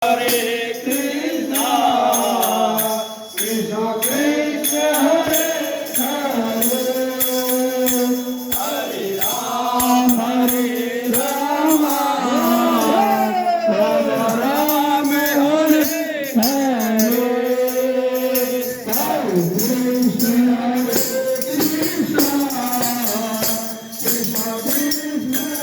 Hare Krishna, Krishna Krishna Hare Hare, Hare Rama, Rama Rama, Hare Hare, Hare Krishna, Krishna Krishna, Krishna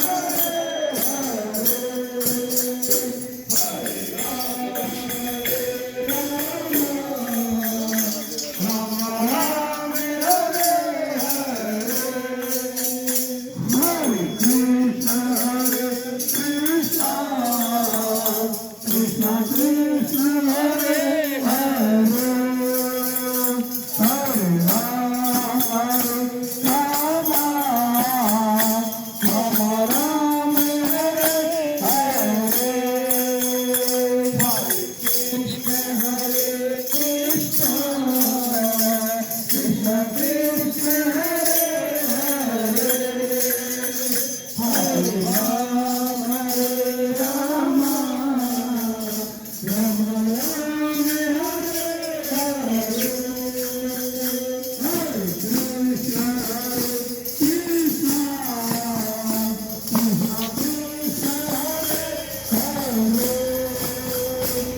Krishna Krishna Hare Hare.